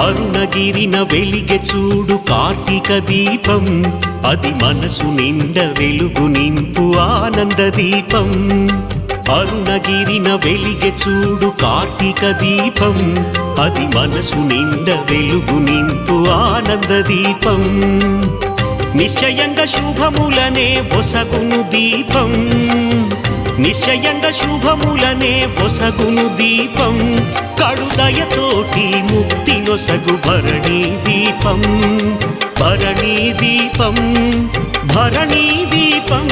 అరుణగిరిన వెలిగె చూడు కార్తీక దీపం, అది మనసు నిండ వెలుగు నింపు ఆనంద దీపం. అరుణగిరిన వెలిగె చూడు కార్తీక దీపం, అది మనసు నిండ వెలుగు నింపు ఆనంద దీపం. నిశ్చయంగా శుభములనే ఒసగును దీపం, నిశ్చయంగా శుభములనే ఒసగును దీపం. కడుదయతోటి ముక్తి నొసగు భరణీ దీపం, భరణీ దీపం, భరణీ దీపం.